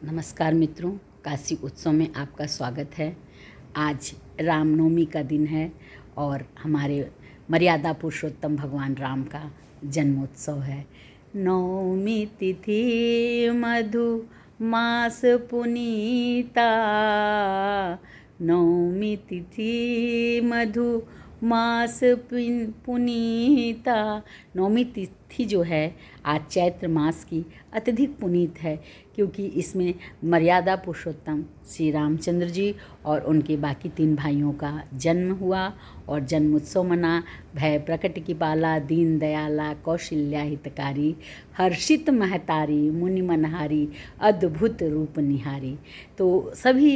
नमस्कार मित्रों, काशी उत्सव में आपका स्वागत है। आज रामनवमी का दिन है और हमारे मर्यादा पुरुषोत्तम भगवान राम का जन्मोत्सव है। नवमी तिथि मधु मास पुनीता, नवमी तिथि मधु मास पुनीता। नवमी तिथि जो है आज चैत्र मास की अत्यधिक पुनीत है, क्योंकि इसमें मर्यादा पुरुषोत्तम श्री रामचंद्र जी और उनके बाकी 3 भाइयों का जन्म हुआ और जन्मोत्सव मना। भय प्रकट की बाला, दीन दयाला, कौशल्या हितकारी, हर्षित महतारी, मुनि मनहारी, अद्भुत रूप निहारी। तो सभी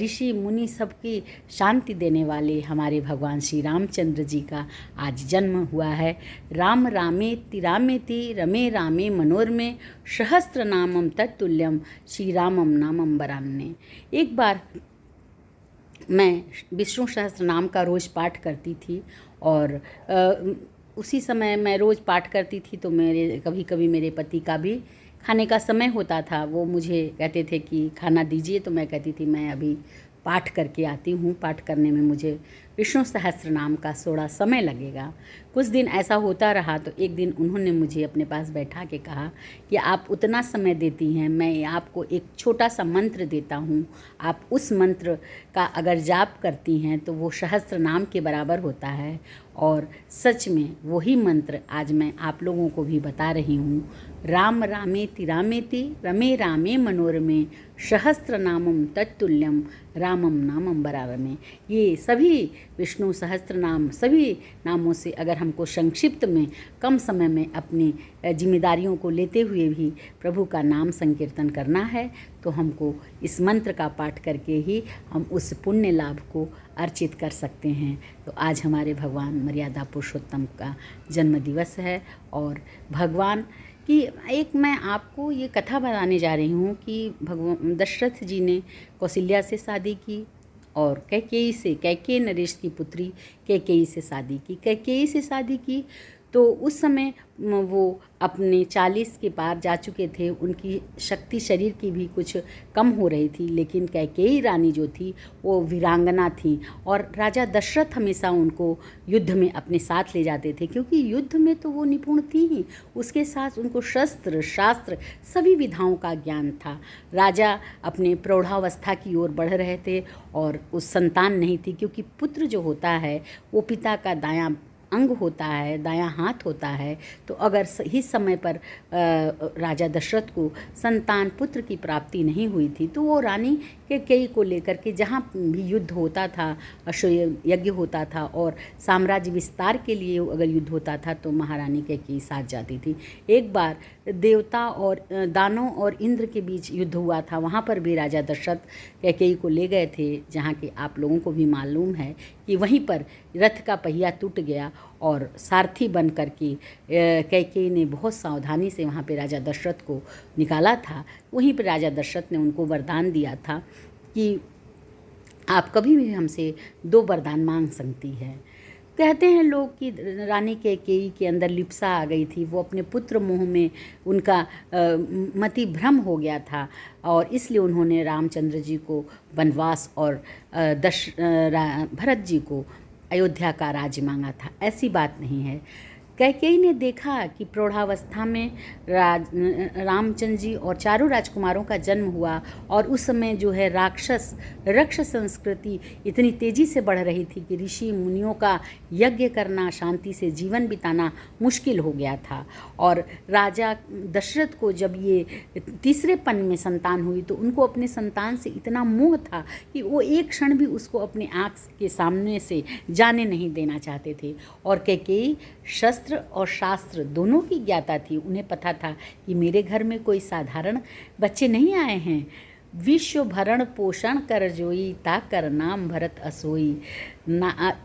ऋषि मुनि सबकी शांति देने वाले हमारे भगवान श्री रामचंद्र जी का आज जन्म हुआ है। राम रामेति रामेति रमे रामे मनोरमे, सहस्त्र नामम तत्तुल्यम श्री रामम नामम वरान्ने। एक बार मैं विष्णु सहस्त्र नाम का रोज़ पाठ करती थी और उसी समय मैं रोज़ पाठ करती थी तो कभी कभी मेरे पति का भी खाने का समय होता था। वो मुझे कहते थे कि खाना दीजिए, तो मैं कहती थी मैं अभी पाठ करके आती हूँ, पाठ करने में मुझे विष्णु सहस्त्र नाम का थोड़ा समय लगेगा। कुछ दिन ऐसा होता रहा तो एक दिन उन्होंने मुझे अपने पास बैठा के कहा कि आप उतना समय देती हैं, मैं आपको एक छोटा सा मंत्र देता हूँ, आप उस मंत्र का अगर जाप करती हैं तो वो सहस्त्र नाम के बराबर होता है। और सच में वही मंत्र आज मैं आप लोगों को भी बता रही हूँ। राम रामेति रामेति रमे रामे मनोरमे, सहस्त्र नामम तत्तुल्यम रामम नामम वरानने। ये सभी विष्णु सहस्त्र नाम, सभी नामों से अगर हमको संक्षिप्त में कम समय में अपनी जिम्मेदारियों को लेते हुए भी प्रभु का नाम संकीर्तन करना है तो हमको इस मंत्र का पाठ करके ही हम उस पुण्य लाभ को अर्चित कर सकते हैं। तो आज हमारे भगवान मर्यादा पुरुषोत्तम का जन्म दिवस है और भगवान कि एक मैं आपको ये कथा बताने जा रही हूँ कि भगवान दशरथ जी ने कौशल्या से शादी की और कैकेयी नरेश की पुत्री कैकेयी से शादी की। कैकेयी से शादी की तो उस समय वो अपने 40 के पार जा चुके थे, उनकी शक्ति शरीर की भी कुछ कम हो रही थी, लेकिन कैकेयी रानी जो थी वो वीरांगना थी और राजा दशरथ हमेशा उनको युद्ध में अपने साथ ले जाते थे, क्योंकि युद्ध में तो वो निपुण थी ही, उसके साथ उनको शस्त्र शास्त्र सभी विधाओं का ज्ञान था। राजा अपने प्रौढ़ावस्था की ओर बढ़ रहे थे और उस संतान नहीं थी, क्योंकि पुत्र जो होता है वो पिता का दायां अंग होता है, दायां हाथ होता है। तो अगर सही समय पर राजा दशरथ को संतान पुत्र की प्राप्ति नहीं हुई थी तो वो रानी कैकेयी को लेकर के जहाँ भी युद्ध होता था, अश्वमेध यज्ञ होता था और साम्राज्य विस्तार के लिए अगर युद्ध होता था तो महारानी कैकेयी साथ जाती थी। एक बार देवता और दानव और इंद्र के बीच युद्ध हुआ था, वहाँ पर भी राजा दशरथ कैकेयी को ले गए थे, जहाँ कि आप लोगों को भी मालूम है कि वहीं पर रथ का पहिया टूट गया और सारथी बन करके कैकेयी ने बहुत सावधानी से वहाँ पे राजा दशरथ को निकाला था। वहीं पर राजा दशरथ ने उनको वरदान दिया था कि आप कभी भी हमसे 2 वरदान मांग सकती है। कहते हैं लोग कि रानी कैकेयी के अंदर लिप्सा आ गई थी, वो अपने पुत्र मोह में उनका मति भ्रम हो गया था और इसलिए उन्होंने रामचंद्र जी को वनवास और भरत जी को अयोध्या का राज्य मांगा था। ऐसी बात नहीं है। कैकेयी ने देखा कि प्रौढ़ावस्था में रामचंद्र जी और चारों राजकुमारों का जन्म हुआ और उस समय जो है रक्ष संस्कृति इतनी तेज़ी से बढ़ रही थी कि ऋषि मुनियों का यज्ञ करना, शांति से जीवन बिताना मुश्किल हो गया था। और राजा दशरथ को जब ये तीसरे पन में संतान हुई तो उनको अपने संतान से इतना मोह था कि वो एक क्षण भी उसको अपने आँख के सामने से जाने नहीं देना चाहते थे। और कैकेयी शस्त्र और शास्त्र दोनों की ज्ञाता थी, उन्हें पता था कि मेरे घर में कोई साधारण बच्चे नहीं आए हैं। विश्व भरण पोषण कर जोई, ताकर नाम भरत असोई।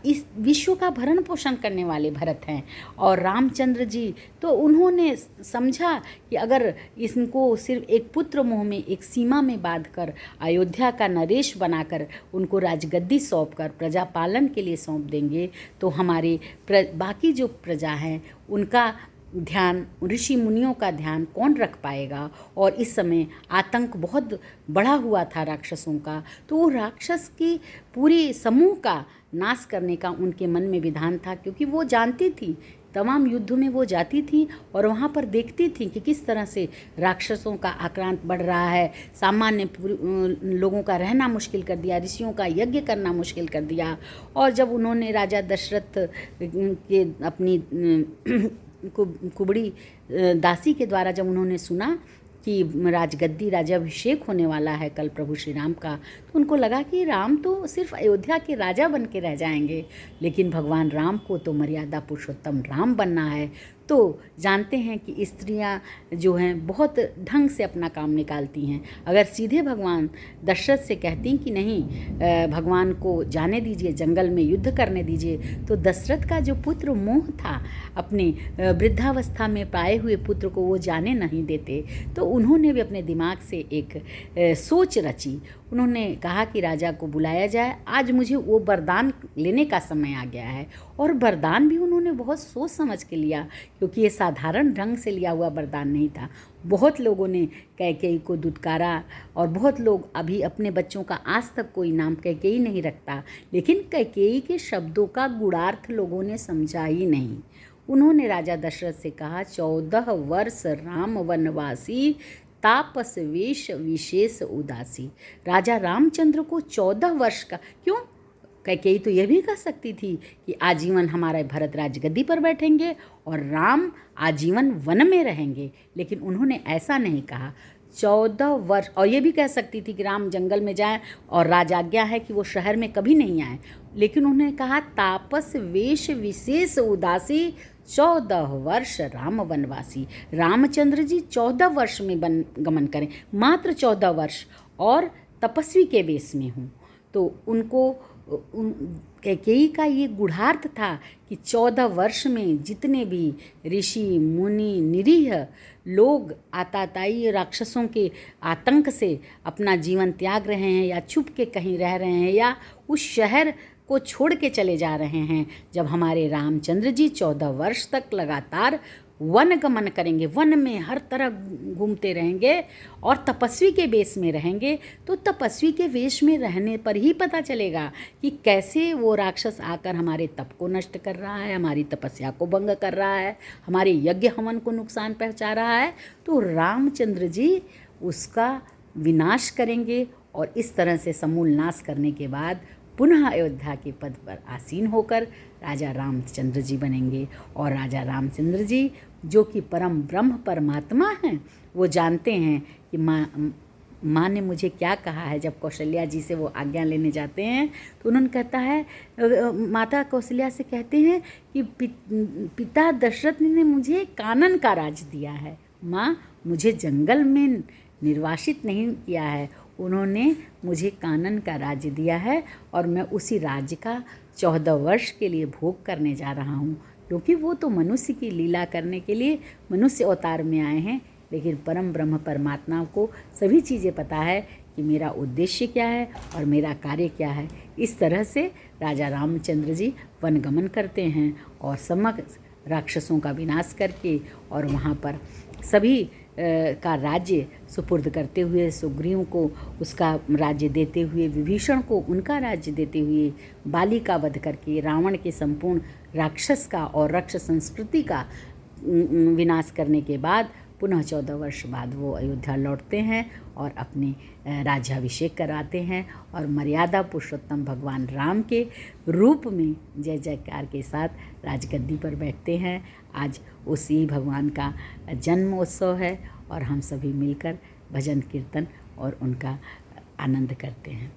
इस विश्व का भरण पोषण करने वाले भरत हैं और रामचंद्र जी तो उन्होंने समझा कि अगर इनको सिर्फ एक पुत्र मोह में एक सीमा में बांधकर अयोध्या का नरेश बनाकर उनको राजगद्दी सौंपकर प्रजा पालन के लिए सौंप देंगे तो हमारे बाकी जो प्रजा हैं उनका ध्यान, ऋषि मुनियों का ध्यान कौन रख पाएगा। और इस समय आतंक बहुत बढ़ा हुआ था राक्षसों का, तो वो राक्षस की पूरी समूह का नाश करने का उनके मन में विधान था, क्योंकि वो जानती थी, तमाम युद्धों में वो जाती थी और वहाँ पर देखती थी कि किस तरह से राक्षसों का आक्रांत बढ़ रहा है, सामान्य लोगों का रहना मुश्किल कर दिया, ऋषियों का यज्ञ करना मुश्किल कर दिया। और जब उन्होंने राजा दशरथ के अपनी कुबड़ी दासी के द्वारा जब उन्होंने सुना कि राजगद्दी राज्याभिषेक होने वाला है कल प्रभु श्री राम का, तो उनको लगा कि राम तो सिर्फ अयोध्या के राजा बन के रह जाएंगे, लेकिन भगवान राम को तो मर्यादा पुरुषोत्तम राम बनना है। तो जानते हैं कि स्त्रियां जो हैं बहुत ढंग से अपना काम निकालती हैं। अगर सीधे भगवान दशरथ से कहती कि नहीं, भगवान को जाने दीजिए, जंगल में युद्ध करने दीजिए, तो दशरथ का जो पुत्र मोह था, अपने वृद्धावस्था में पाए हुए पुत्र को वो जाने नहीं देते। तो उन्होंने भी अपने दिमाग से एक सोच रची। उन्होंने कहा कि राजा को बुलाया जाए, आज मुझे वो वरदान लेने का समय आ गया है। और वरदान भी उन्होंने बहुत सोच समझ के लिया, क्योंकि ये साधारण ढंग से लिया हुआ वरदान नहीं था। बहुत लोगों ने कैकेयी को दुत्कारा और बहुत लोग अभी अपने बच्चों का आज तक कोई नाम कैकेयी नहीं रखता, लेकिन कैकेयी के शब्दों का गूढ़ार्थ लोगों ने समझा ही नहीं। उन्होंने राजा दशरथ से कहा, 14 वर्ष राम वनवासी, तापस वेश विशेष उदासी। राजा रामचंद्र को 14 वर्ष का क्यों? कैकेयी तो यह भी कह सकती थी कि आजीवन हमारे भरत राजगद्दी पर बैठेंगे और राम आजीवन वन में रहेंगे, लेकिन उन्होंने ऐसा नहीं कहा। 14 वर्ष, और ये भी कह सकती थी कि राम जंगल में जाएं और राजाज्ञा है कि वो शहर में कभी नहीं आए, लेकिन उन्होंने कहा तापस वेश विशेष उदासी, 14 वर्ष राम वनवासी। रामचंद्र जी 14 वर्ष में गमन करें, मात्र 14 वर्ष, और तपस्वी के वेश में हूँ। तो उनको कैकेयी का ये गूढ़ार्थ था कि 14 वर्ष में जितने भी ऋषि मुनि निरीह लोग आताताई राक्षसों के आतंक से अपना जीवन त्याग रहे हैं, या छुप के कहीं रह रहे हैं, या उस शहर को छोड़ के चले जा रहे हैं, जब हमारे रामचंद्र जी 14 वर्ष तक लगातार वन गमन करेंगे, वन में हर तरह घूमते रहेंगे और तपस्वी के वेश में रहेंगे, तो तपस्वी के वेश में रहने पर ही पता चलेगा कि कैसे वो राक्षस आकर हमारे तप को नष्ट कर रहा है, हमारी तपस्या को भंग कर रहा है, हमारे यज्ञ हवन को नुकसान पहुंचा रहा है। तो रामचंद्र जी उसका विनाश करेंगे और इस तरह से समूल नाश करने के बाद पुनः अयोध्या के पद पर आसीन होकर राजा रामचंद्र जी बनेंगे। और राजा रामचंद्र जी जो कि परम ब्रह्म परमात्मा हैं, वो जानते हैं कि माँ ने मुझे क्या कहा है। जब कौशल्या जी से वो आज्ञा लेने जाते हैं तो उन्होंने कहता है, माता कौशल्या से कहते हैं कि पिता दशरथ ने मुझे कानन का राज दिया है, माँ मुझे जंगल में निर्वासित नहीं किया है, उन्होंने मुझे कानन का राज्य दिया है और मैं उसी राज्य का 14 वर्ष के लिए भोग करने जा रहा हूँ, क्योंकि वो तो मनुष्य की लीला करने के लिए मनुष्य अवतार में आए हैं, लेकिन परम ब्रह्म परमात्मा को सभी चीज़ें पता है कि मेरा उद्देश्य क्या है और मेरा कार्य क्या है। इस तरह से राजा रामचंद्र जी वनगमन करते हैं और समस्त राक्षसों का विनाश करके और वहाँ पर सभी का राज्य सुपुर्द करते हुए, सुग्रीव को उसका राज्य देते हुए, विभीषण को उनका राज्य देते हुए, बाली का वध करके रावण के संपूर्ण राक्षस का और राक्षस संस्कृति का विनाश करने के बाद पुनः 14 वर्ष बाद वो अयोध्या लौटते हैं और अपने राज्याभिषेक कराते हैं और मर्यादा पुरुषोत्तम भगवान राम के रूप में जय जयकार के साथ राजगद्दी पर बैठते हैं। आज उसी भगवान का जन्मोत्सव है और हम सभी मिलकर भजन कीर्तन और उनका आनंद करते हैं।